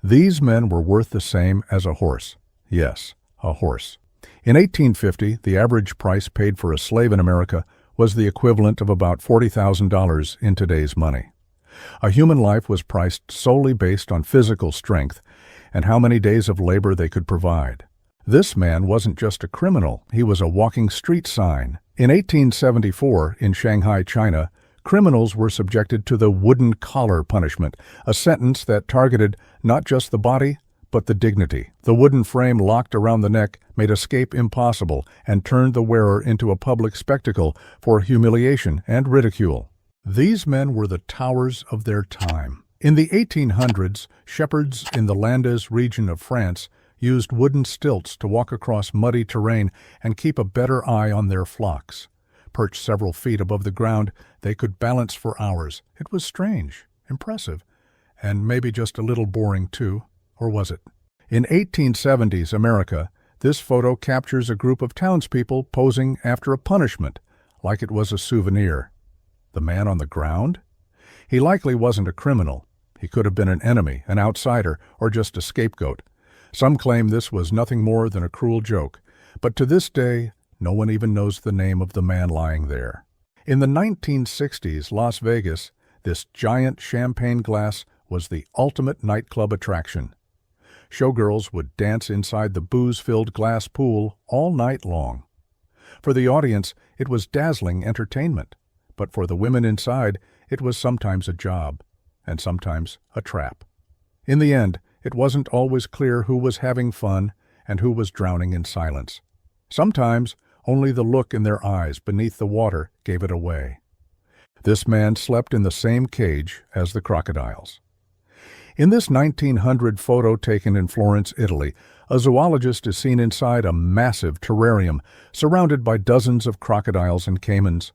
These men were worth the same as a horse. Yes, a horse. In 1850, the average price paid for a slave in America was the equivalent of about $40,000 in today's money. A human life was priced solely based on physical strength and how many days of labor they could provide. This man wasn't just a criminal, he was a walking street sign. In 1874, in Shanghai, China, criminals were subjected to the wooden collar punishment, a sentence that targeted not just the body, but the dignity. The wooden frame locked around the neck made escape impossible and turned the wearer into a public spectacle for humiliation and ridicule. These men were the towers of their time. In the 1800s, shepherds in the Landes region of France used wooden stilts to walk across muddy terrain and keep a better eye on their flocks. Perched several feet above the ground, they could balance for hours. It was strange, impressive, and maybe just a little boring too, or was it? In 1870s America, this photo captures a group of townspeople posing after a punishment, like it was a souvenir. The man on the ground? He likely wasn't a criminal. He could have been an enemy, an outsider, or just a scapegoat. Some claim this was nothing more than a cruel joke, but to this day, no one even knows the name of the man lying there. In the 1960s Las Vegas, this giant champagne glass was the ultimate nightclub attraction. Showgirls would dance inside the booze-filled glass pool all night long. For the audience, it was dazzling entertainment, but for the women inside, it was sometimes a job, and sometimes a trap. In the end, it wasn't always clear who was having fun and who was drowning in silence. Sometimes, only the look in their eyes beneath the water gave it away. This man slept in the same cage as the crocodiles. In this 1900 photo taken in Florence, Italy, a zoologist is seen inside a massive terrarium surrounded by dozens of crocodiles and caimans.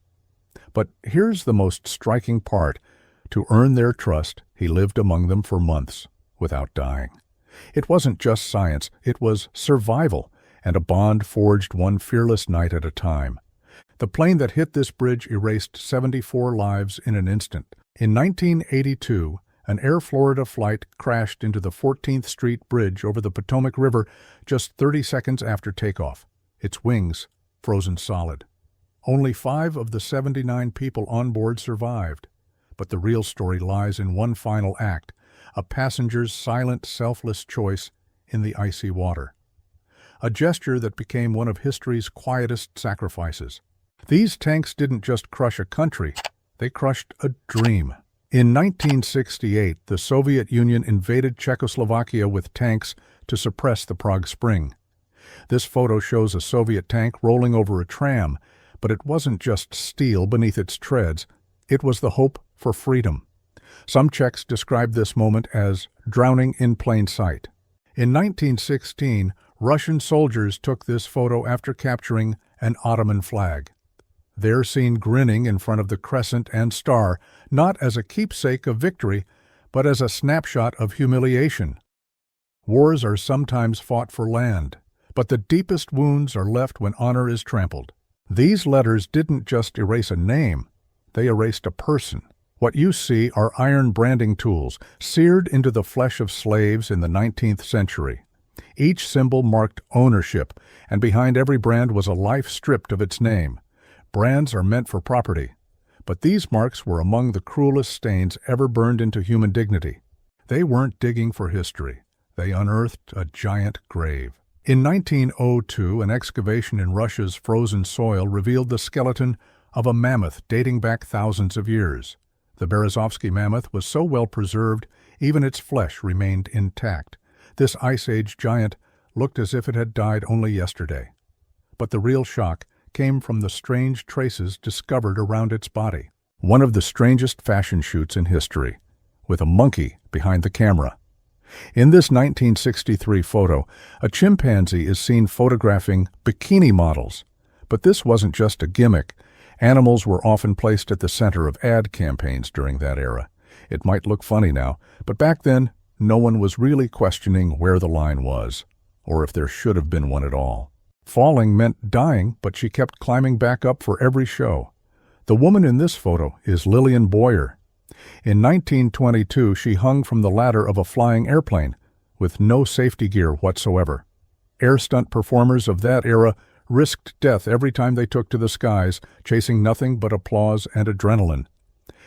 But here's the most striking part. To earn their trust, he lived among them for months, without dying. It wasn't just science, it was survival, and a bond forged one fearless night at a time. The plane that hit this bridge erased 74 lives in an instant. In 1982, an Air Florida flight crashed into the 14th Street Bridge over the Potomac River just 30 seconds after takeoff, its wings frozen solid. Only 5 of the 79 people on board survived. But the real story lies in one final act, a passenger's silent, selfless choice in the icy water. A gesture that became one of history's quietest sacrifices. These tanks didn't just crush a country, they crushed a dream. In 1968, the Soviet Union invaded Czechoslovakia with tanks to suppress the Prague Spring. This photo shows a Soviet tank rolling over a tram, but it wasn't just steel beneath its treads, it was the hope for freedom. Some Czechs described this moment as drowning in plain sight. In 1916, Russian soldiers took this photo after capturing an Ottoman flag. They're seen grinning in front of the crescent and star, not as a keepsake of victory, but as a snapshot of humiliation. Wars are sometimes fought for land, but the deepest wounds are left when honor is trampled. These letters didn't just erase a name, they erased a person. What you see are iron branding tools, seared into the flesh of slaves in the 19th century. Each symbol marked ownership, and behind every brand was a life stripped of its name. Brands are meant for property, but these marks were among the cruelest stains ever burned into human dignity. They weren't digging for history. They unearthed a giant grave. In 1902, an excavation in Russia's frozen soil revealed the skeleton of a mammoth dating back thousands of years. The Berezovsky mammoth was so well preserved, even its flesh remained intact. This Ice Age giant looked as if it had died only yesterday. But the real shock came from the strange traces discovered around its body. One of the strangest fashion shoots in history, with a monkey behind the camera. In this 1963 photo, a chimpanzee is seen photographing bikini models. But this wasn't just a gimmick. Animals were often placed at the center of ad campaigns during that era. It might look funny now, but back then, no one was really questioning where the line was, or if there should have been one at all. Falling meant dying, but she kept climbing back up for every show. The woman in this photo is Lillian Boyer. In 1922, she hung from the ladder of a flying airplane, with no safety gear whatsoever. Air stunt performers of that era risked death every time they took to the skies, chasing nothing but applause and adrenaline.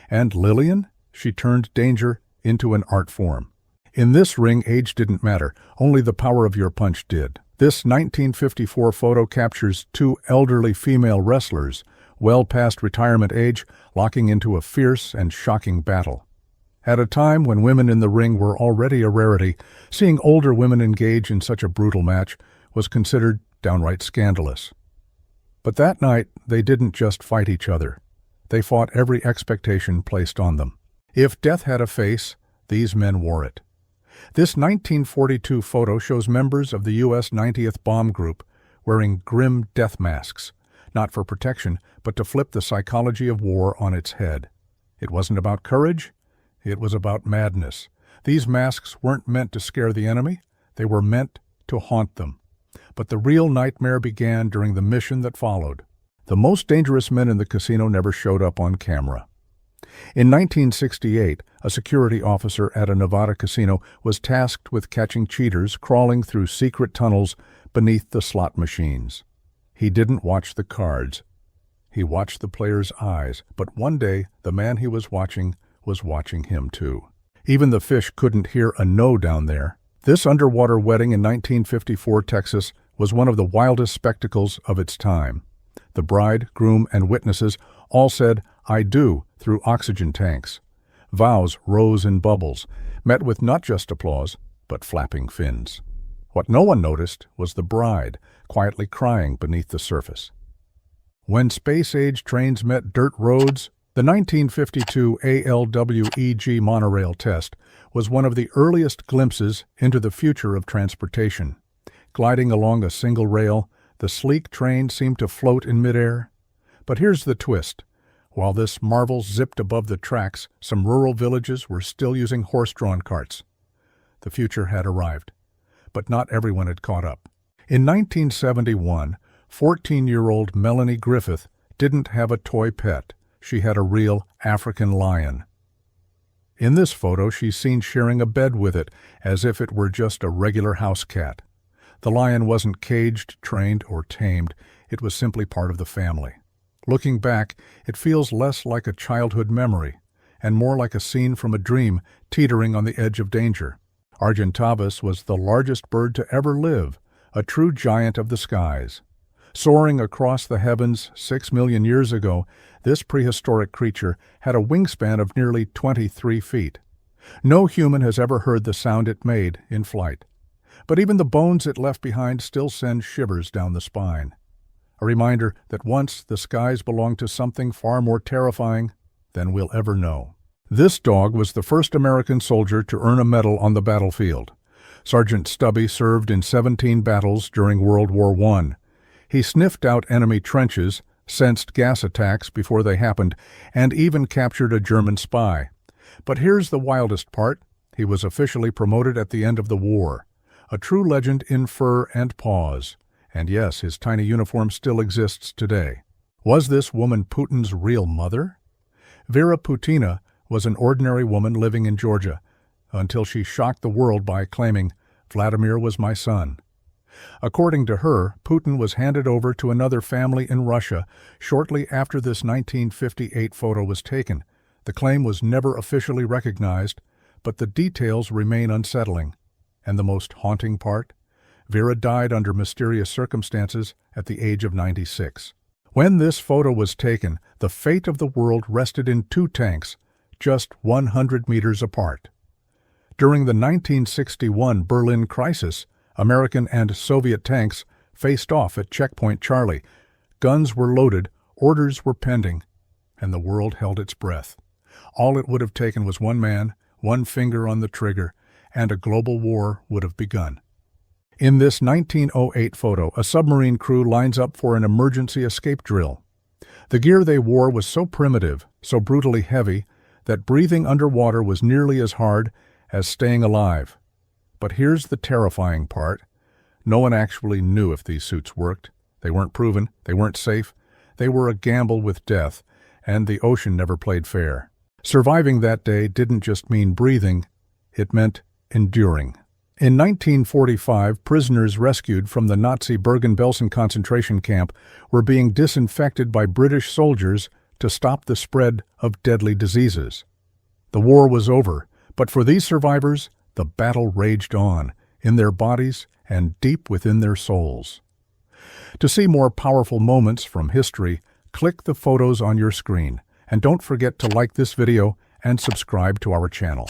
And Lillian? She turned danger into an art form. In this ring, age didn't matter, only the power of your punch did. This 1954 photo captures two elderly female wrestlers, well past retirement age, locking into a fierce and shocking battle. At a time when women in the ring were already a rarity, seeing older women engage in such a brutal match was considered downright scandalous. But that night, they didn't just fight each other. They fought every expectation placed on them. If death had a face, these men wore it. This 1942 photo shows members of the U.S. 90th Bomb Group wearing grim death masks, not for protection, but to flip the psychology of war on its head. It wasn't about courage, it was about madness. These masks weren't meant to scare the enemy, they were meant to haunt them. But the real nightmare began during the mission that followed. The most dangerous men in the casino never showed up on camera. In 1968, a security officer at a Nevada casino was tasked with catching cheaters crawling through secret tunnels beneath the slot machines. He didn't watch the cards. He watched the players' eyes, but one day the man he was watching him too. Even the fish couldn't hear a no down there. This underwater wedding in 1954 Texas was one of the wildest spectacles of its time. The bride, groom, and witnesses all said, "I do," through oxygen tanks. Vows rose in bubbles, met with not just applause, but flapping fins. What no one noticed was the bride, quietly crying beneath the surface. When space-age trains met dirt roads, the 1952 ALWEG monorail test was one of the earliest glimpses into the future of transportation. Gliding along a single rail, the sleek train seemed to float in midair. But here's the twist. While this marvel zipped above the tracks, some rural villages were still using horse-drawn carts. The future had arrived, but not everyone had caught up. In 1971, 14-year-old Melanie Griffith didn't have a toy pet. She had a real African lion. In this photo, she's seen sharing a bed with it, as if it were just a regular house cat. The lion wasn't caged, trained, or tamed. It was simply part of the family. Looking back, it feels less like a childhood memory, and more like a scene from a dream teetering on the edge of danger. Argentavis was the largest bird to ever live, a true giant of the skies. Soaring across the heavens 6 million years ago, this prehistoric creature had a wingspan of nearly 23 feet. No human has ever heard the sound it made in flight. But even the bones it left behind still send shivers down the spine. A reminder that once the skies belonged to something far more terrifying than we'll ever know. This dog was the first American soldier to earn a medal on the battlefield. Sergeant Stubby served in 17 battles during World War I. He sniffed out enemy trenches, sensed gas attacks before they happened, and even captured a German spy. But here's the wildest part. He was officially promoted at the end of the war. A true legend in fur and paws. And yes, his tiny uniform still exists today. Was this woman Putin's real mother? Vera Putina was an ordinary woman living in Georgia, until she shocked the world by claiming, "Vladimir was my son." According to her, Putin was handed over to another family in Russia shortly after this 1958 photo was taken. The claim was never officially recognized, but the details remain unsettling. And the most haunting part? Vera died under mysterious circumstances at the age of 96. When this photo was taken, the fate of the world rested in two tanks, just 100 meters apart. During the 1961 Berlin crisis, American and Soviet tanks faced off at Checkpoint Charlie. Guns were loaded, orders were pending, and the world held its breath. All it would have taken was one man, one finger on the trigger, and a global war would have begun. In this 1908 photo, a submarine crew lines up for an emergency escape drill. The gear they wore was so primitive, so brutally heavy, that breathing underwater was nearly as hard as staying alive. But here's the terrifying part. No one actually knew if these suits worked. They weren't proven, they weren't safe. They were a gamble with death, and the ocean never played fair. Surviving that day didn't just mean breathing, it meant enduring. In 1945, prisoners rescued from the Nazi Bergen-Belsen concentration camp were being disinfected by British soldiers to stop the spread of deadly diseases. The war was over, but for these survivors, the battle raged on, in their bodies and deep within their souls. To see more powerful moments from history, click the photos on your screen, and don't forget to like this video and subscribe to our channel.